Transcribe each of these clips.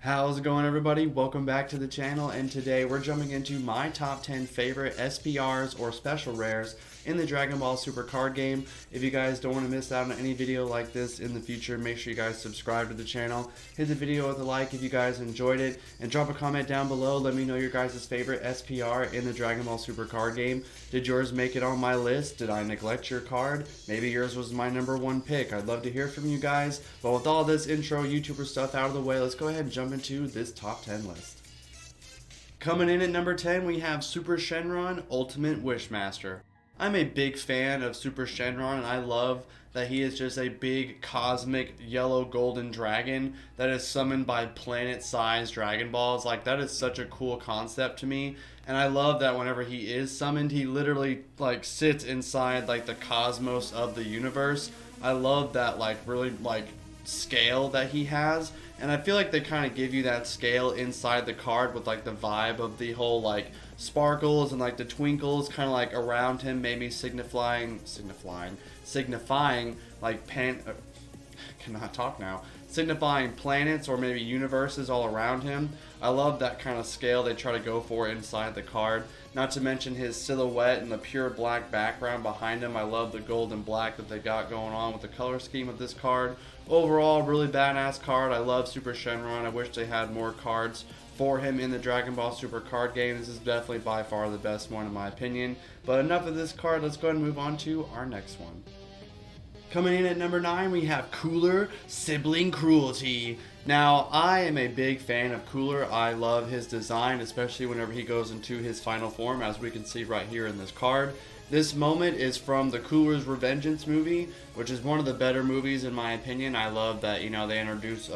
How's it going, everybody? Welcome back to the channel, and today we're jumping into my top 10 favorite SPRs or special rares in the Dragon Ball Super card game. If you guys don't want to miss out on any video like this in the future, make sure you guys subscribe to the channel. Hit the video with a like if you guys enjoyed it, and drop a comment down below. Let me know your guys' favorite SPR in the Dragon Ball Super card game. Did yours make it on my list? Did I neglect your card? Maybe yours was my #1 pick. I'd love to hear from you guys. But with all this intro YouTuber stuff out of the way, let's go ahead and jump into this top 10 list. Coming in at number 10, we have Super Shenron Ultimate Wishmaster. I'm a big fan of Super Shenron, and I love that he is just a big cosmic yellow golden dragon that is summoned by planet-sized Dragon Balls. Like, that is such a cool concept to me, and I love that whenever he is summoned, he literally like sits inside like the cosmos of the universe. I love that really scale that he has, and I feel like they kind of give you that scale inside the card with like the vibe of the whole sparkles and like the twinkles kind of like around him, maybe signifying like signifying planets or maybe universes all around him. I love that kind of scale they try to go for inside the card. Not to mention his silhouette and the pure black background behind him. I love the gold and black that they got going on with the color scheme of this card. Overall, really badass card. I love Super Shenron. I wish they had more cards for him in the Dragon Ball Super card game. This is definitely by far the best one in my opinion. But enough of this card. Let's go ahead and move on to our next one. Coming in at number 9, we have Cooler Sibling Cruelty. Now, I am a big fan of Cooler. I love his design, especially whenever he goes into his final form, as we can see right here in this card. This moment is from the Cooler's Revengeance movie, which is one of the better movies in my opinion. I love that, they introduce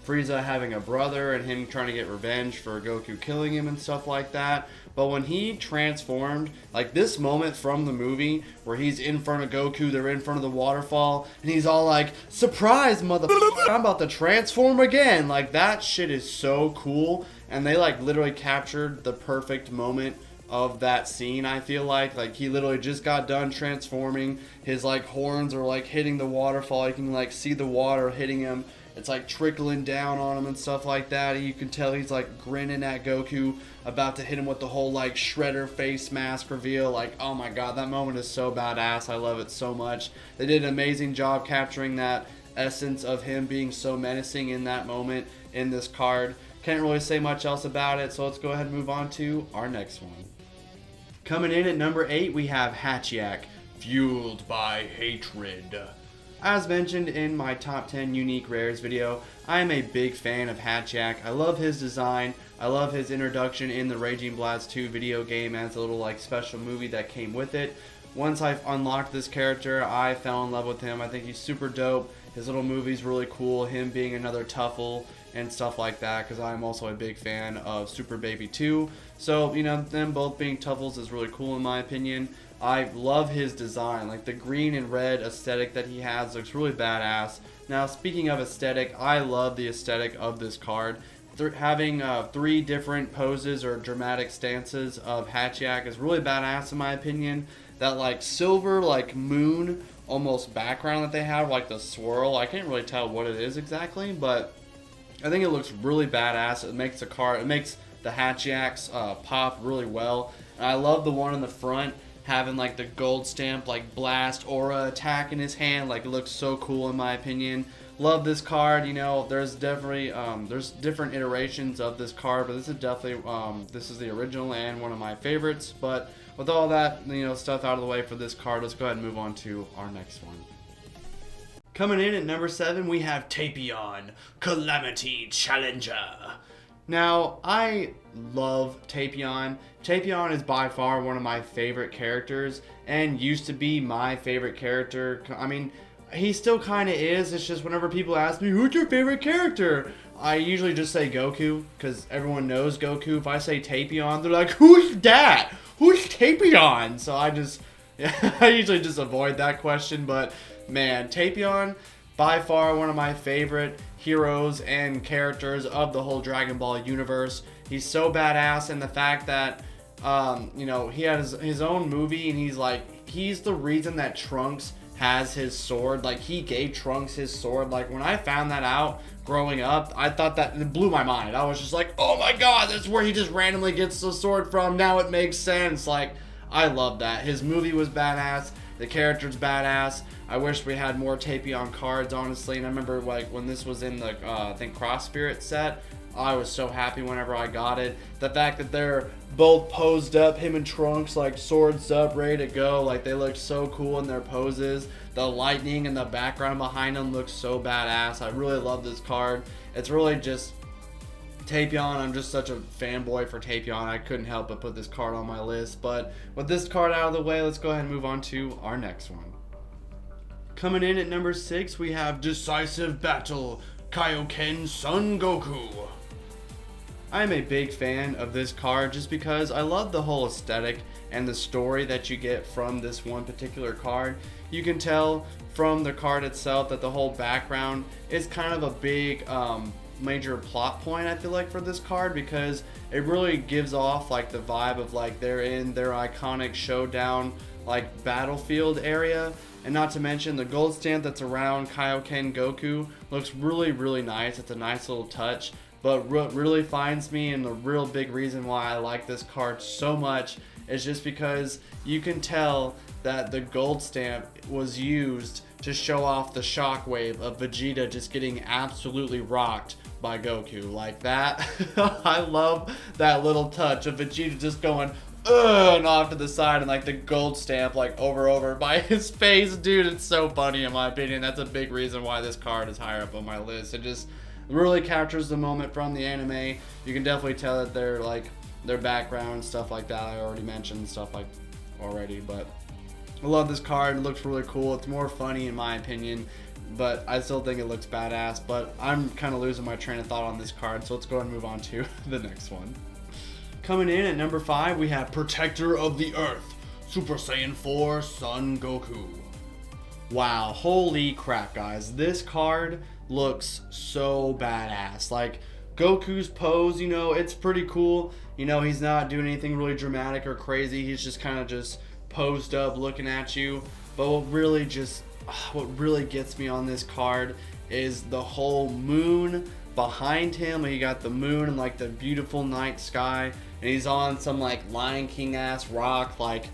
Frieza having a brother and him trying to get revenge for Goku killing him and stuff like that. But when he transformed, like this moment from the movie where he's in front of Goku, they're in front of the waterfall, and he's all like, "Surprise, motherfucker, I'm about to transform again." Like, that shit is so cool, and they literally captured the perfect moment of that scene. I feel like he literally just got done transforming. His horns are hitting the waterfall. You can see the water hitting him. It's trickling down on him and stuff like that. And you can tell he's grinning at Goku, about to hit him with the whole Shredder face mask reveal. Oh my god, that moment is so badass. I love it so much. They did an amazing job capturing that essence of him being so menacing in that moment in this card. Can't really say much else about it, so let's go ahead and move on to our next one. Coming in at number 8, we have Hatchiac, Fueled by Hatred. As mentioned in my top 10 unique rares video, I am a big fan of Hatchiac. I love his design. I love his introduction in the Raging Blast 2 video game as a little special movie that came with it. Once I've unlocked this character, I fell in love with him. I think he's super dope. His little movie's really cool, him being another Tuffle and stuff like that, because I'm also a big fan of Super Baby 2. So, them both being Tuffles is really cool in my opinion. I love his design, the green and red aesthetic that he has looks really badass. Now, speaking of aesthetic, I love the aesthetic of this card. Having 3 different poses or dramatic stances of Hatchiac is really badass in my opinion. That silver moon almost background that they have, the swirl, I can't really tell what it is exactly, but I think it looks really badass. It makes the Hatchiacs pop really well. And I love the one in the front having the gold stamp blast aura attack in his hand. It looks so cool in my opinion. Love this card. There's definitely there's different iterations of this card, but this is definitely this is the original and one of my favorites. But with all that stuff out of the way for this card, let's go ahead and move on to our next one. Coming in at number 7, we have Tapion, Calamity Challenger. Now, I love Tapion. Tapion is by far one of my favorite characters, and used to be my favorite character. I mean, he still kind of is. It's just whenever people ask me, who's your favorite character? I usually just say Goku, because everyone knows Goku. If I say Tapion, they're like, who's that? Who's Tapion? So I usually just avoid that question, but man, Tapion, by far one of my favorite heroes and characters of the whole Dragon Ball universe. He's so badass, and the fact that he has his own movie, and he's the reason that Trunks has his sword. Like, he gave Trunks his sword. Like, when I found that out growing up, I thought that it blew my mind. I was just like, oh my god, that's where he just randomly gets the sword from. Now it makes sense. Like, I love that. His movie was badass. The character's badass. I wish we had more Tapion cards, honestly. And I remember, like, when this was in the, I think, Cross Spirit set, I was so happy whenever I got it. The fact that they're both posed up, him and Trunks, like, swords up, ready to go. Like, they look so cool in their poses. The lightning and the background behind them looks so badass. I really love this card. It's really just Tapion. I'm just such a fanboy for Tapion. I couldn't help but put this card on my list. But with this card out of the way, let's go ahead and move on to our next one. Coming in at number 6, we have Decisive Battle, Kaio-Ken Sungoku. I'm a big fan of this card just because I love the whole aesthetic and the story that you get from this one particular card. You can tell from the card itself that the whole background is kind of a big major plot point, I feel like, for this card, because it really gives off like the vibe of like they're in their iconic showdown like battlefield area. And not to mention the gold stamp that's around Kaio-Ken Goku looks really, really nice. It's a nice little touch. But what really finds me, and the real big reason why I like this card so much, is just because you can tell that the gold stamp was used to show off the shockwave of Vegeta just getting absolutely rocked by Goku. Like that. I love that little touch of Vegeta just going and off to the side, and like the gold stamp like over by his face. Dude, it's so funny in my opinion. That's a big reason why this card is higher up on my list. It just really captures the moment from the anime. You can definitely tell that they're like their background, stuff like that. I already mentioned stuff like already, but I love this card. It looks really cool. It's more funny in my opinion, but I still think it looks badass. But I'm kind of losing my train of thought on this card, so let's go ahead and move on to the next one. Coming in at number 5, we have Protector of the Earth, Super Saiyan 4 Son Goku. Wow, holy crap, guys. This card looks so badass. Like, Goku's pose, you know, it's pretty cool. You know, he's not doing anything really dramatic or crazy. He's just kind of just posed up looking at you. But what really gets me on this card is the whole moon behind him. You got the moon and like the beautiful night sky, and he's on some like Lion King ass rock. Like,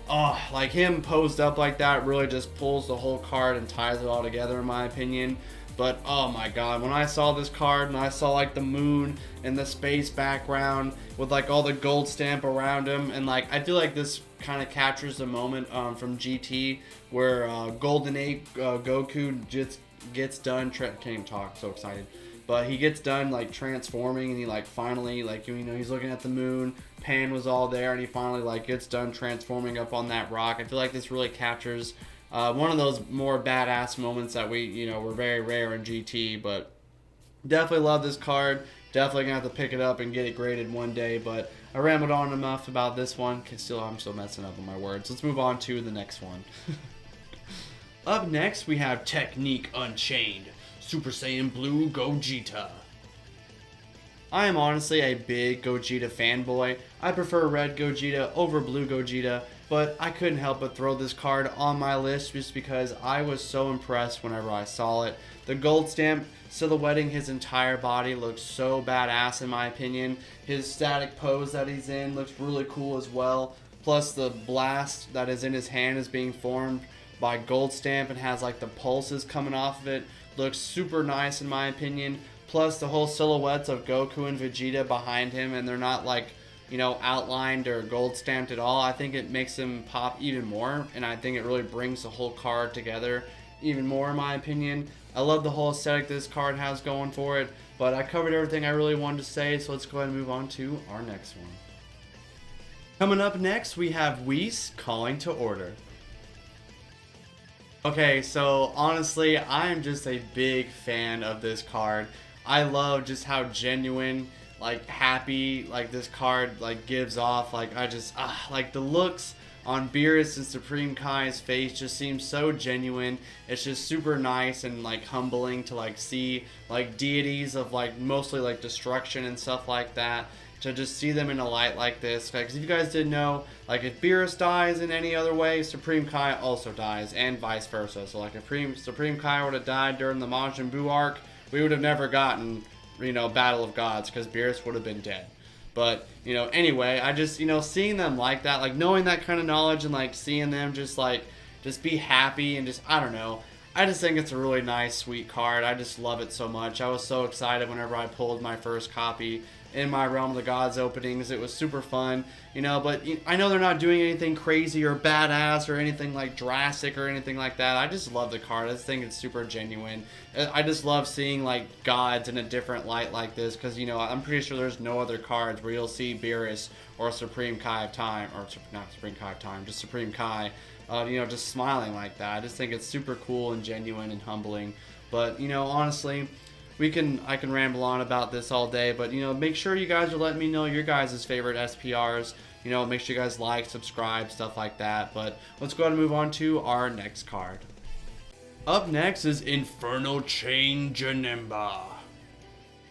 oh, like him posed up like that really just pulls the whole card and ties it all together in my opinion. But oh my god, when I saw this card and I saw like the moon and the space background with like all the gold stamp around him, and like I feel like this kind of captures the moment from GT where Golden Ape Goku just gets done. Can't even talk, so excited. But he gets done like transforming, and he like finally, like, you know, he's looking at the moon, Pan was all there, and he finally like gets done transforming up on that rock. I feel like this really captures one of those more badass moments that were very rare in GT. But definitely love this card. Definitely gonna have to pick it up and get it graded one day. But I rambled on enough about this one. I'm still messing up on my words. Let's move on to the next one. Up next, we have Technique Unchained, Super Saiyan Blue Gogeta. I am honestly a big Gogeta fanboy. I prefer red Gogeta over blue Gogeta, but I couldn't help but throw this card on my list just because I was so impressed whenever I saw it. The gold stamp silhouetting his entire body looks so badass in my opinion. His static pose that he's in looks really cool as well. Plus the blast that is in his hand is being formed by gold stamp and has like the pulses coming off of it. Looks super nice in my opinion. Plus the whole silhouettes of Goku and Vegeta behind him, and they're not like, you know, outlined or gold stamped at all. I think it makes him pop even more, and I think it really brings the whole card together even more in my opinion. I love the whole aesthetic this card has going for it, but I covered everything I really wanted to say, so let's go ahead and move on to our next one. Coming up next, we have Whis Calling to Order. Okay, so honestly, I am just a big fan of this card. I love just how genuine, like happy, like this card like gives off. Like I just like the looks on Beerus and Supreme Kai's face just seems so genuine. It's just super nice and like humbling to like see like deities of like mostly like destruction and stuff like that. to just see them in a light like this. Because if you guys didn't know, like if Beerus dies in any other way, Supreme Kai also dies, and vice versa. So like if Supreme Kai would have died during the Majin Buu arc, we would have never gotten, you know, Battle of Gods, because Beerus would have been dead. But, you know, anyway, I just, you know, seeing them like that, like knowing that kind of knowledge and like seeing them just like, just be happy and just, I don't know. I just think it's a really nice, sweet card. I just love it so much. I was so excited whenever I pulled my first copy in my Realm of the Gods openings. It was super fun, you know, but I know they're not doing anything crazy or badass or anything like drastic or anything like that. I just love the card. I just think it's super genuine. I just love seeing like gods in a different light like this, because, you know, I'm pretty sure there's no other cards where you'll see Beerus or Supreme Kai of Time, or not Supreme Kai of Time, just Supreme Kai, you know, just smiling like that. I just think it's super cool and genuine and humbling. But, you know, honestly, I can ramble on about this all day, but, you know, make sure you guys are letting me know your guys' favorite SPRs. You know, make sure you guys like, subscribe, stuff like that. But let's go ahead and move on to our next card. Up next is Inferno Changer.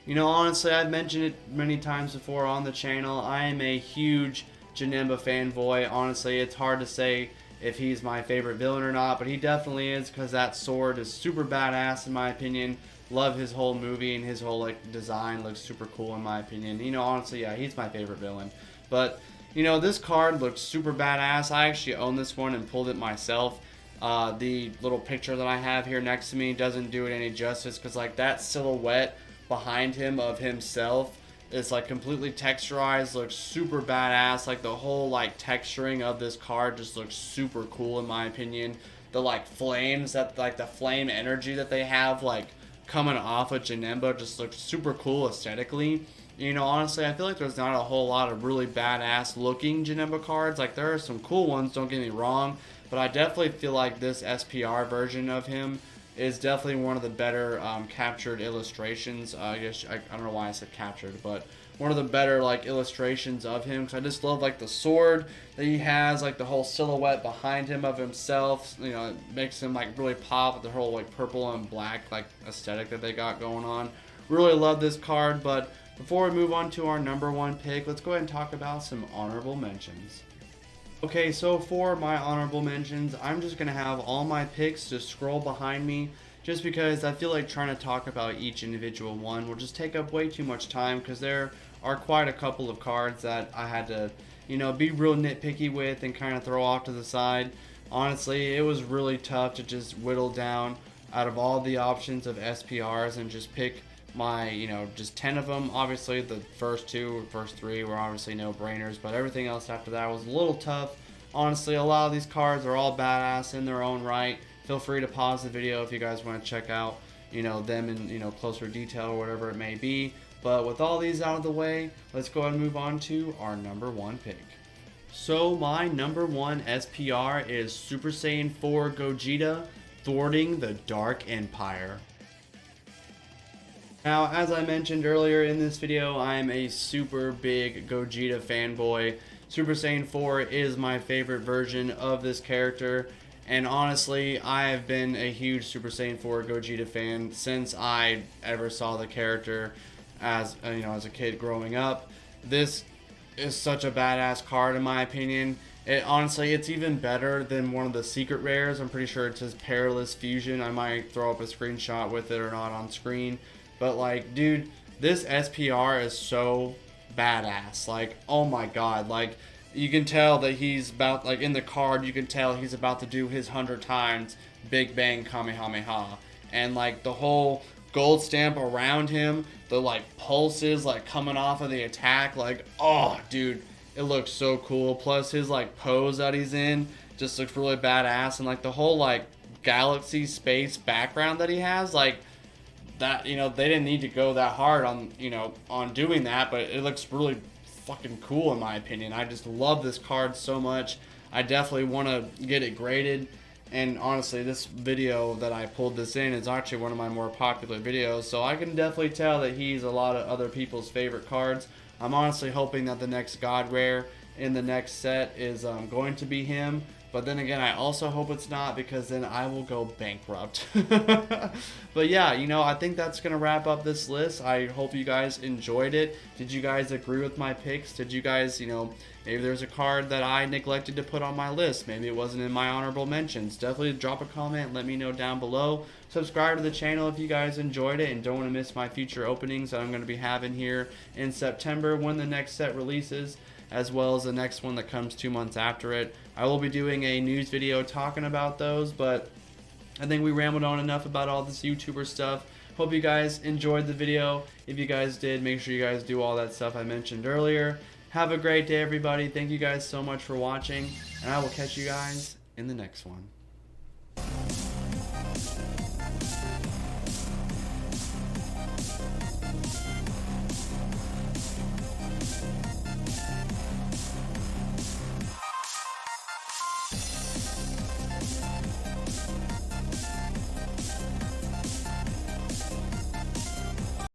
You know, honestly, I've mentioned it many times before on the channel. I am a huge Janemba fanboy. Honestly, it's hard to say if he's my favorite villain or not, but he definitely is, because that sword is super badass in my opinion. Love his whole movie, and his whole like design looks super cool in my opinion. You know, honestly, yeah, he's my favorite villain. But, you know, this card looks super badass. I actually own this one and pulled it myself. The little picture that I have here next to me doesn't do it any justice, because like that silhouette behind him of himself is like completely texturized, looks super badass. Like the whole like texturing of this card just looks super cool in my opinion. The like flames, that like the flame energy that they have like coming off of Janemba just looks super cool aesthetically. You know, honestly, I feel like there's not a whole lot of really badass looking Janemba cards. Like there are some cool ones, don't get me wrong, but I definitely feel like this SPR version of him is definitely one of the better captured illustrations. I don't know why I said captured, but one of the better like illustrations of him, because I just love like the sword that he has, like the whole silhouette behind him of himself. You know, it makes him like really pop with the whole like purple and black like aesthetic that they got going on. Really love this card. But before we move on to our number one pick, let's go ahead and talk about some honorable mentions. Okay, so for my honorable mentions, I'm just going to have all my picks just scroll behind me, just because I feel like trying to talk about each individual one will just take up way too much time, because there are quite a couple of cards that I had to, you know, be real nitpicky with and kind of throw off to the side. Honestly, it was really tough to just whittle down out of all the options of SPRs and just pick my, you know, just 10 of them. Obviously the first three were obviously no brainers, but everything else after that was a little tough. Honestly, a lot of these cards are all badass in their own right. Feel free to pause the video if you guys want to check out, you know, them in, you know, closer detail or whatever it may be. But with all these out of the way, let's go ahead and move on to our number one pick. So my number one SPR is Super Saiyan 4 Gogeta, thwarting the Dark Empire. Now, as I mentioned earlier in this video, I'm a super big Gogeta fanboy. Super Saiyan 4 is my favorite version of this character, and honestly, I have been a huge Super Saiyan 4 Gogeta fan since I ever saw the character as, you know, as a kid growing up. This is such a badass card in my opinion. Honestly, it's even better than one of the secret rares. I'm pretty sure it says Perilous Fusion. I might throw up a screenshot with it or not on screen. But like, dude, this SPR is so badass. Like, oh my god. Like, you can tell that he's about, like in the card, you can tell he's about to do his 100 times Big Bang Kamehameha. And like the whole gold stamp around him, the like pulses like coming off of the attack. Like, oh dude, it looks so cool. Plus his like pose that he's in just looks really badass. And like the whole like galaxy space background that he has, like, that, you know, they didn't need to go that hard on, you know, on doing that, but it looks really fucking cool in my opinion. I just love this card so much. I definitely want to get it graded, and honestly, this video that I pulled this in is actually one of my more popular videos, so I can definitely tell that he's a lot of other people's favorite cards. I'm honestly hoping that the next God Rare in the next set is going to be him. But then again, I also hope it's not, because then I will go bankrupt. But yeah, you know, I think that's going to wrap up this list. I hope you guys enjoyed it. Did you guys agree with my picks? Did you guys, you know, maybe there's a card that I neglected to put on my list. Maybe it wasn't in my honorable mentions. Definitely drop a comment. Let me know down below. Subscribe to the channel if you guys enjoyed it and don't want to miss my future openings that I'm going to be having here in September when the next set releases, as well as the next one that comes 2 months after it. I will be doing a news video talking about those, but I think we rambled on enough about all this YouTuber stuff. Hope you guys enjoyed the video. If you guys did, make sure you guys do all that stuff I mentioned earlier. Have a great day, everybody. Thank you guys so much for watching, and I will catch you guys in the next one.